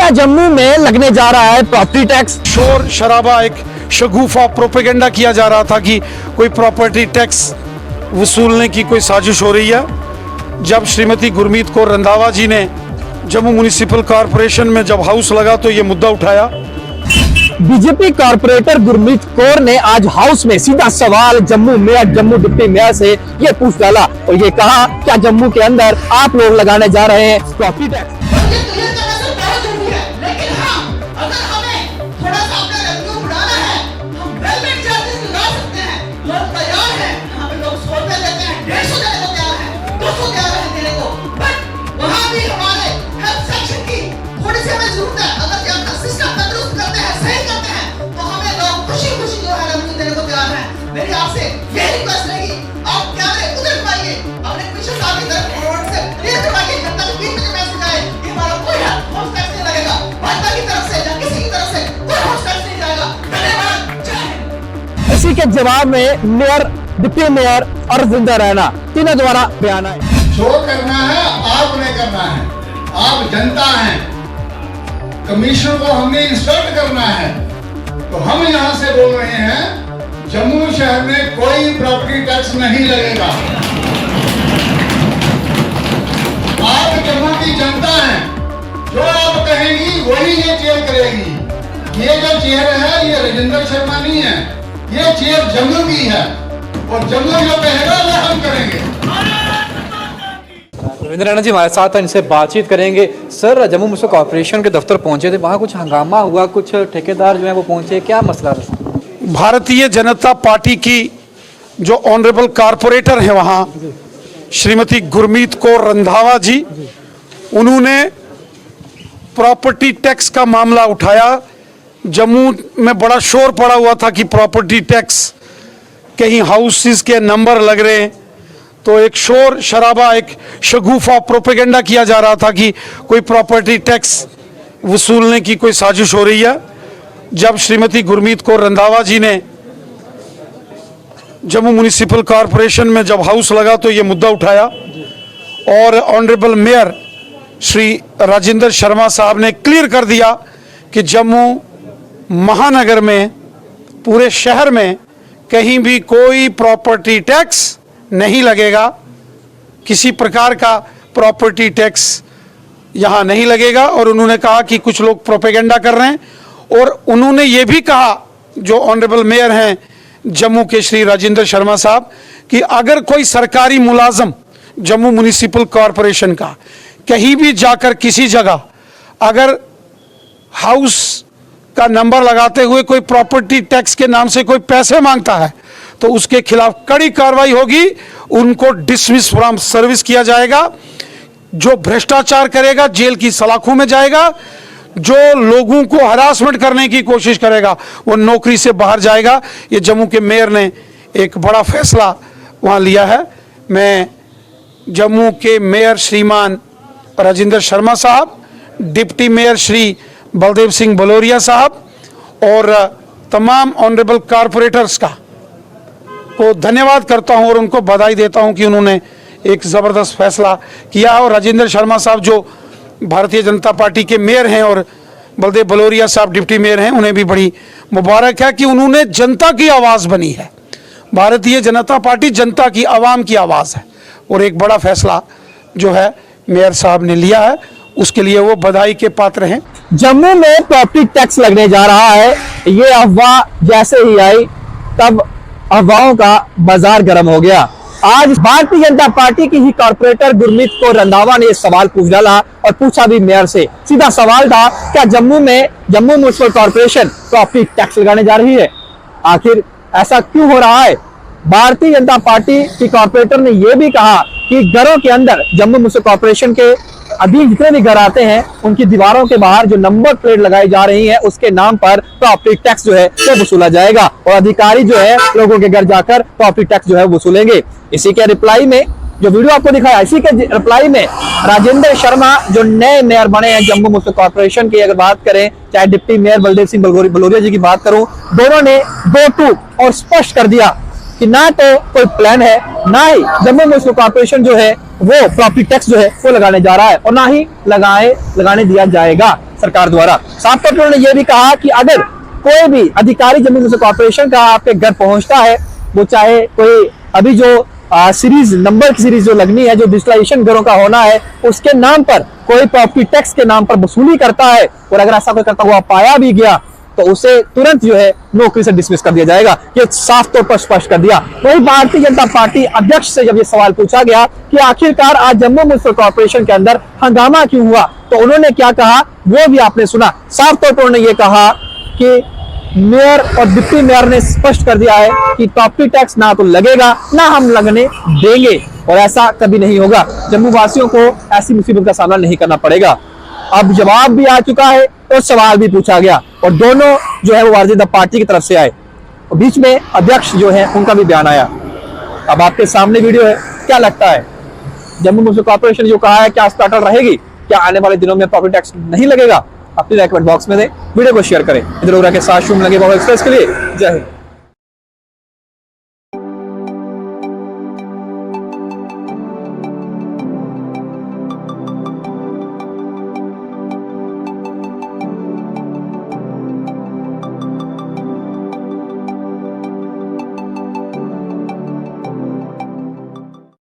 क्या जम्मू में लगने जा रहा है प्रॉपर्टी टैक्स? शोर शराबा एक शगुफा प्रोपेगेंडा किया जा रहा था कि कोई प्रॉपर्टी टैक्स वसूलने की कोई साजिश हो रही है। जब श्रीमती गुरमीत कौर रंधावा जी ने जम्मू म्युनिसिपल कॉरपोरेशन में जब हाउस लगा तो ये मुद्दा उठाया। बीजेपी कारपोरेटर गुरमीत कौर ने आज हाउस में सीधा सवाल Jammu mayor, Jammu deputy mayor से ये पूछ डाला और ये कहा क्या जम्मू के अंदर आप लोग लगाने जा रहे हैं प्रॉपर्टी टैक्स? मेरी आपसे ये रिक्वेस्ट रहेगी, आप कैमरे उधर घुमाइए, अपने पीछे सामने तरफ फॉरवर्ड से प्लीज घुमाइए, जनता के बीच में मैसेज आए कि हमारा कोई हाउस टैक्स नहीं लगेगा, भाजपा की तरफ से या किसी की तरफ से कोई हाउस टैक्स नहीं जाएगा। धन्यवाद, जय हिंद। इसी के जवाब में मेयर, डिप्टी मेयर और जिंदा रहना तीनों द्वारा बयान आए। जो करना है आपने करना है, आप जनता हैं, कमीशन को हमने इंस्ट्रक्ट करना है, तो हम यहाँ से बोल रहे हैं जम्मू शहर में कोई प्रॉपर्टी टैक्स नहीं लगेगा। आप जम्मू की जनता हैं, जो आप कहेंगी वही ये चेयर करेगी। ये जो चेयर है ये राजेंद्र शर्मा नहीं है, ये चेयर जम्मू की है और जम्मू जो कहेगा वो हम करेंगे। रविंद्र राणा जी हमारे साथ हैं, इनसे बातचीत करेंगे। सर, जम्मू म्युनिसिपल कॉर्पोरेशन के दफ्तर पहुंचे थे, वहाँ कुछ हंगामा हुआ, कुछ ठेकेदार जो है वो पहुंचे, क्या मसला था? भारतीय जनता पार्टी की जो ऑनरेबल कारपोरेटर हैं वहाँ श्रीमती गुरमीत कौर रंधावा जी, उन्होंने प्रॉपर्टी टैक्स का मामला उठाया। जम्मू में बड़ा शोर पड़ा हुआ था कि प्रॉपर्टी टैक्स कहीं हाउसेस के नंबर लग रहे हैं, तो एक शोर शराबा एक शगुफा प्रोपेगेंडा किया जा रहा था कि कोई प्रॉपर्टी टैक्स वसूलने की कोई साजिश हो रही है। जब श्रीमती गुरमीत कौर रंधावा जी ने जम्मू म्युनिसिपल कॉरपोरेशन में जब हाउस लगा तो ये मुद्दा उठाया और ऑनरेबल मेयर श्री राजेंद्र शर्मा साहब ने क्लियर कर दिया कि जम्मू महानगर में, पूरे शहर में कहीं भी कोई प्रॉपर्टी टैक्स नहीं लगेगा, किसी प्रकार का प्रॉपर्टी टैक्स यहाँ नहीं लगेगा। और उन्होंने कहा कि कुछ लोग प्रोपेगेंडा कर रहे हैं, और उन्होंने ये भी कहा, जो ऑनरेबल मेयर हैं जम्मू के श्री राजेंद्र शर्मा साहब, कि अगर कोई सरकारी मुलाजम जम्मू म्युनिसिपल कॉरपोरेशन का कहीं भी जाकर किसी जगह अगर हाउस का नंबर लगाते हुए कोई प्रॉपर्टी टैक्स के नाम से कोई पैसे मांगता है तो उसके खिलाफ कड़ी कार्रवाई होगी, उनको डिसमिस फ्रॉम सर्विस किया जाएगा। जो भ्रष्टाचार करेगा जेल की सलाखों में जाएगा, जो लोगों को हरासमेंट करने की कोशिश करेगा वो नौकरी से बाहर जाएगा। ये जम्मू के मेयर ने एक बड़ा फैसला वहाँ लिया है। मैं जम्मू के मेयर श्रीमान राजेंद्र शर्मा साहब, डिप्टी मेयर श्री बलदेव सिंह बलोरिया साहब और तमाम ऑनरेबल कारपोरेटर्स का को धन्यवाद करता हूँ और उनको बधाई देता हूँ कि उन्होंने एक ज़बरदस्त फैसला किया। और राजेंद्र शर्मा साहब जो भारतीय जनता पार्टी के मेयर हैं और बलदेव बलोरिया साहब डिप्टी मेयर हैं, उन्हें भी बड़ी मुबारक है कि उन्होंने जनता की आवाज़ बनी है। भारतीय जनता पार्टी जनता की, आवाम की आवाज़ है और एक बड़ा फैसला जो है मेयर साहब ने लिया है, उसके लिए वो बधाई के पात्र हैं। जम्मू में प्रॉपर्टी टैक्स लगने जा रहा है, ये अफवाह जैसे ही आई तब अफवाहों का बाजार गर्म हो गया। आज भारतीय जनता पार्टी की ही कारपोरेटर गुरमीत कौर रंधावा ने सवाल पूछ डाला और पूछा भी मेयर से। सीधा सवाल था क्या Jammu municipal corporation property tax लगाने जा रही है? आखिर ऐसा क्यों हो रहा है? भारतीय जनता पार्टी की कारपोरेटर ने यह भी कहा कि घरों के अंदर, जम्मू म्युनिसिपल कॉरपोरेशन के अधीन जितने भी घर आते हैं उनकी दीवारों के बाहर जो नंबर प्लेट लगाई जा रही है उसके नाम पर प्रॉपर्टी टैक्स जो है वो वसूला जाएगा और अधिकारी जो है लोगों के घर जाकर प्रॉपर्टी टैक्स जो है वसूलेंगे। इसी के रिप्लाई में जो वीडियो आपको दिखाया, इसी के रिप्लाई में राजेंद्र शर्मा जो नए मेयर बने हैं जम्मू म्युनिसिपल कॉर्पोरेशन की, अगर बात करें चाहे डिप्टी मेयर बलदेव सिंह बलोरिया जी की बात करूं, दोनों ने दो टूक और स्पष्ट कर दिया कि ना तो कोई प्लान है, ना ही जम्मू म्युनिसिपल कॉर्पोरेशन जो है वो प्रॉपर्टी टैक्स जो है वो लगाने जा रहा है और ना ही लगाने दिया जाएगा। सरकार द्वारा। साफ तौर पर उन्होंने यह भी कहा कि अगर कोई भी अधिकारी जम्मू म्युनिसिपल कॉर्पोरेशन का आपके घर पहुंचता है, वो चाहे कोई अभी जो सीरीज नंबर की सीरीज जो लगनी है, जो डिजिटलाइजेशन घरों का होना है, उसके नाम पर कोई प्रॉपर्टी टैक्स के नाम पर वसूली करता है और अगर ऐसा कोई करता हुआ पाया भी गया तो उसे तुरंत जो है नौकरी से डिसमिस कर दिया जाएगा। ये साफ तौर पर स्पष्ट कर दिया। वही भारतीय जनता पार्टी अध्यक्ष से जब ये सवाल पूछा गया कि आखिरकार आज जम्मू म्युनिसिपल कॉर्पोरेशन के अंदर हंगामा क्यों हुआ, तो उन्होंने क्या कहा वो भी आपने सुना। साफ तौर पर उन्होंने ये कहा कि मेयर और डिप्टी मेयर ने स्पष्ट कर दिया है कि प्रॉपर्टी टैक्स ना तो लगेगा ना हम लगने देंगे और ऐसा कभी नहीं होगा। जम्मू वासियों को ऐसी मुसीबत का सामना नहीं करना पड़ेगा। अब जवाब भी आ चुका है और सवाल भी पूछा गया और दोनों जो है वो भारतीय जनता पार्टी की तरफ से आए और बीच में अध्यक्ष जो है उनका भी बयान आया। अब आपके सामने वीडियो है, क्या लगता है जम्मू म्युनिसिपल कॉर्पोरेशन जो कहा है क्या उस पर अटल रहेगी? क्या आने वाले दिनों में प्रॉपर्टी टैक्स नहीं लगेगा? अपनी राय कमेंट बॉक्स में दें, वीडियो को शेयर करें। इधर के साथ शुभ लगे एक्सप्रेस के लिए जय हिंद।